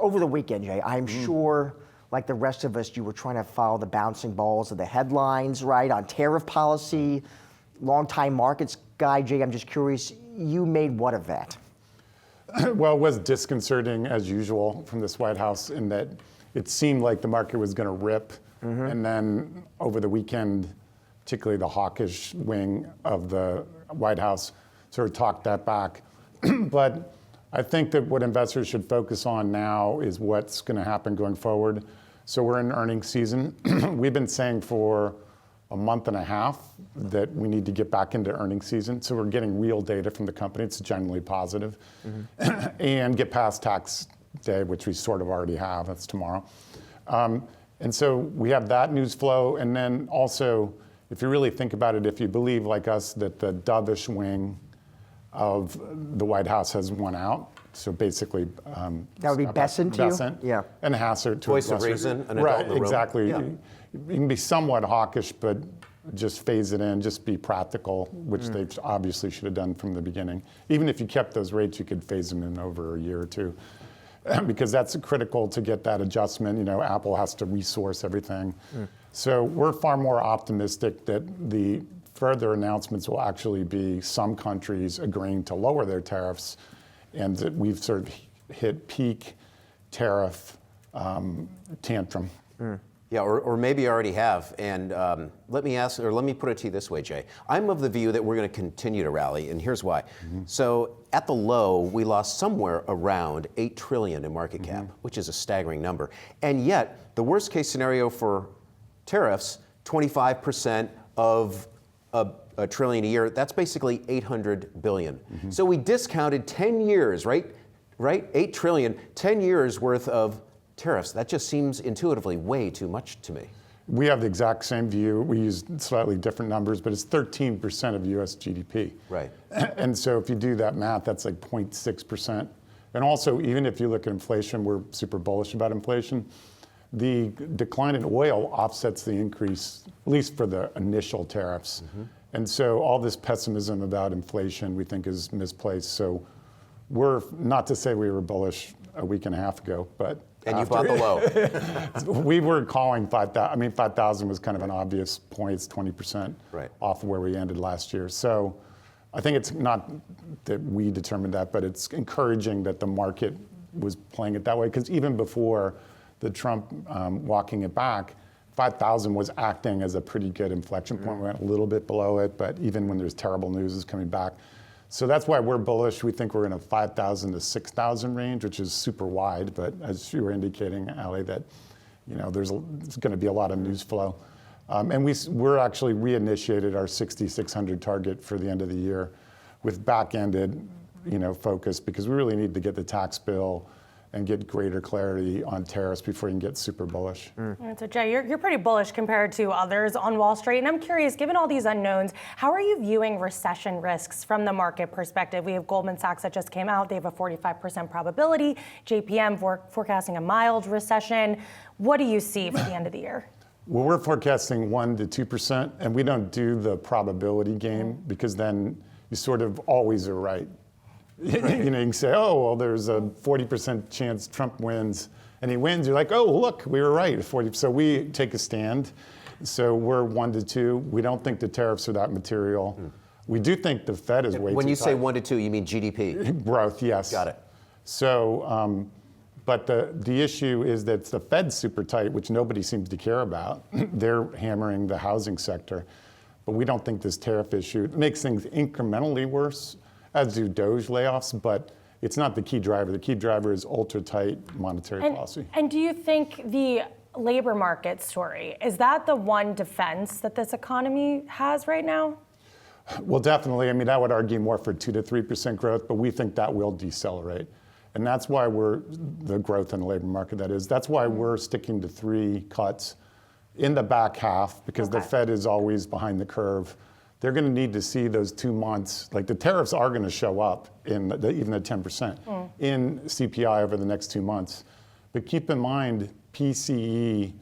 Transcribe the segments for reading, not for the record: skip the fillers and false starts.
over the weekend, Jay, I'm sure, like the rest of us, you were trying to follow the bouncing balls of the headlines, right, on tariff policy. Longtime markets guy, Jay, I'm just curious, you made what of that? Well, it was disconcerting, as usual, from this White House in that it seemed like the market was going to rip. And then over the weekend, particularly the hawkish wing of the White House sort of talked that back. But I think that what investors should focus on now is what's going to happen going forward. So we're in earnings season. We've been saying for a month and a half that we need to get back into earnings season. So we're getting real data from the company. It's generally positive. And get past tax day, which we sort of already have. That's tomorrow. And so we have that news flow. And then also, if you really think about it, if you believe like us that the dovish wing of the White House has won out, so basically, that would be Bessent to you? Yeah. And Hassert to Voice of reason, an adult right, in the room. exactly. Yeah. You can be somewhat hawkish, but just phase it in, just be practical, which they obviously should have done from the beginning. Even if you kept those rates, you could phase them in over a year or two. Because that's critical to get that adjustment. You know, Apple has to resource everything. So we're far more optimistic that the further announcements will actually be some countries agreeing to lower their tariffs, and that we've sort of hit peak tariff tantrum. Yeah, or maybe already have. And let me put it to you this way, Jay. I'm of the view that we're going to continue to rally, and here's why. So at the low, we lost somewhere around $8 trillion in market cap, which is a staggering number. And yet, the worst case scenario for tariffs, 25% of a trillion a year, that's basically 800 billion. So we discounted 10 years, right? 8 trillion, 10 years worth of tariffs. That just seems intuitively way too much to me. We have the exact same view. We use slightly different numbers, but it's 13% of US GDP. Right. And so if you do that math, that's like 0.6%. And also, even if you look at inflation, we're super bullish about inflation. The decline in oil offsets the increase, at least for the initial tariffs. And so all this pessimism about inflation we think is misplaced. So we're, not to say we were bullish a week and a half ago, but and you bought the low. We were calling 5,000. I mean, 5,000 was kind of an obvious point. It's 20% off of where we ended last year. So I think it's not that we determined that, but it's encouraging that the market was playing it that way. Because even before the Trump walking it back, 5,000 was acting as a pretty good inflection point. We went a little bit below it, but even when there's terrible news is coming back. So that's why we're bullish. We think we're in a 5,000 to 6,000 range, which is super wide. But as you were indicating, Ali, that there's going to be a lot of news flow. And we're actually reinitiated our 6,600 target for the end of the year with back-ended focus, because we really need to get the tax bill and get greater clarity on tariffs before you can get super bullish. So Jay, you're pretty bullish compared to others on Wall Street. And I'm curious, given all these unknowns, how are you viewing recession risks from the market perspective? We have Goldman Sachs that just came out. They have a 45% probability. JPM forecasting a mild recession. What do you see for the end of the year? Well, we're forecasting 1% to 2%, and we don't do the probability game because then you sort of always are right. You can say, oh, well, there's a 40% chance Trump wins, and he wins. You're like, oh, look, we were right. 40. So we take a stand. So we're 1 to 2. We don't think the tariffs are that material. We do think the Fed is way too tight. When you say 1 to 2, you mean GDP? Growth, yes. Got it. So, but the issue is that the Fed's super tight, which nobody seems to care about. They're hammering the housing sector. But we don't think this tariff issue makes things incrementally worse, as do Doge layoffs, but it's not the key driver. The key driver is ultra-tight monetary policy. And do you think the labor market story, is that the one defense that this economy has right now? Well, definitely. I mean, I would argue more for 2 to 3% growth, but we think that will decelerate. And that's why the growth in the labor market, that is, that's why we're sticking to 3 cuts in the back half, because the Fed is always behind the curve. They're going to need to see those 2 months, like the tariffs are going to show up in even at 10% in CPI over the next 2 months. But keep in mind, PCE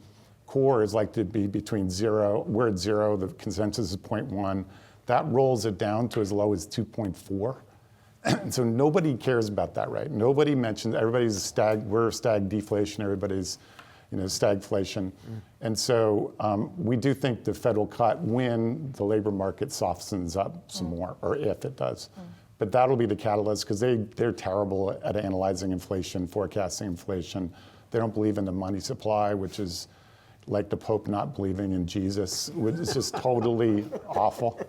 core is likely to be between 0, we're at 0, the consensus is 0.1. That rolls it down to as low as 2.4. So nobody cares about that, right? Nobody mentions, we're stag deflation, everybody's stagflation. And so we do think the Fed will cut when the labor market softens up some more, or if it does. But that'll be the catalyst, because they're terrible at analyzing inflation, forecasting inflation. They don't believe in the money supply, which is like the Pope not believing in Jesus, which is just totally awful.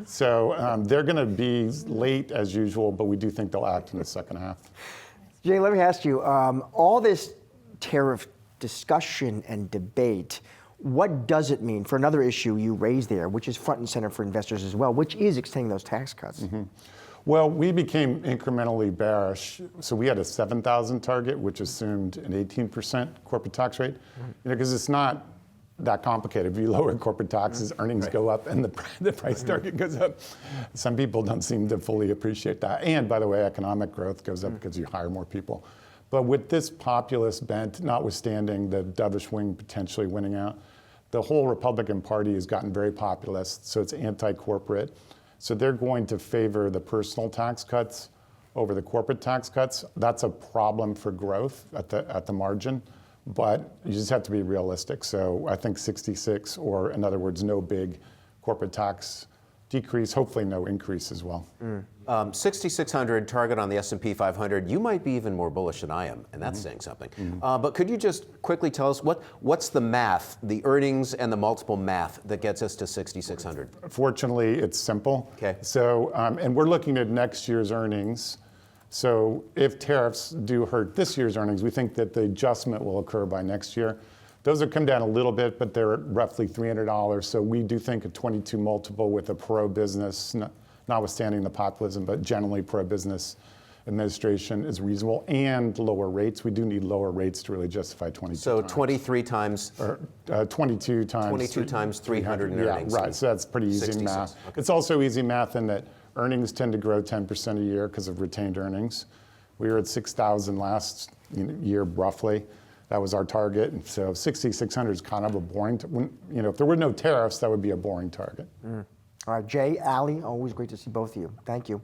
So they're going to be late as usual, but we do think they'll act in the second half. Jay, let me ask you, all this tariff discussion and debate, what does it mean for another issue you raised there, which is front and center for investors as well, which is extending those tax cuts? Well, we became incrementally bearish. So we had a 7,000 target, which assumed an 18% corporate tax rate, because it's not that complicated. If you lower corporate taxes, earnings go up, and the price target goes up. Some people don't seem to fully appreciate that. And by the way, economic growth goes up because you hire more people. But with this populist bent, notwithstanding the dovish wing potentially winning out, the whole Republican Party has gotten very populist, so it's anti-corporate. So they're going to favor the personal tax cuts over the corporate tax cuts. That's a problem for growth at the margin, but you just have to be realistic. So I think 66, or in other words, no big corporate tax decrease, hopefully no increase as well. 6,600 target on the S&P 500. You might be even more bullish than I am, and that's saying something. But could you just quickly tell us what's the math, the earnings and the multiple math that gets us to 6,600? Fortunately, it's simple. Okay. So, and we're looking at next year's earnings. So if tariffs do hurt this year's earnings, we think that the adjustment will occur by next year. Those have come down a little bit, but they're at roughly $300. So we do think a 22 multiple with a pro-business, notwithstanding the populism, but generally pro-business administration is reasonable, and lower rates. We do need lower rates to really justify 22 So times. 23 times? Or 22 times. 22 times 300 in earnings. Yeah, right. So that's pretty easy 66. math. Okay. It's also easy math in that earnings tend to grow 10% a year because of retained earnings. We were at 6,000 last year, roughly. That was our target. And so 6,600 is kind of a boring, if there were no tariffs, that would be a boring target. All right, Jay, Ali, always great to see both of you. Thank you.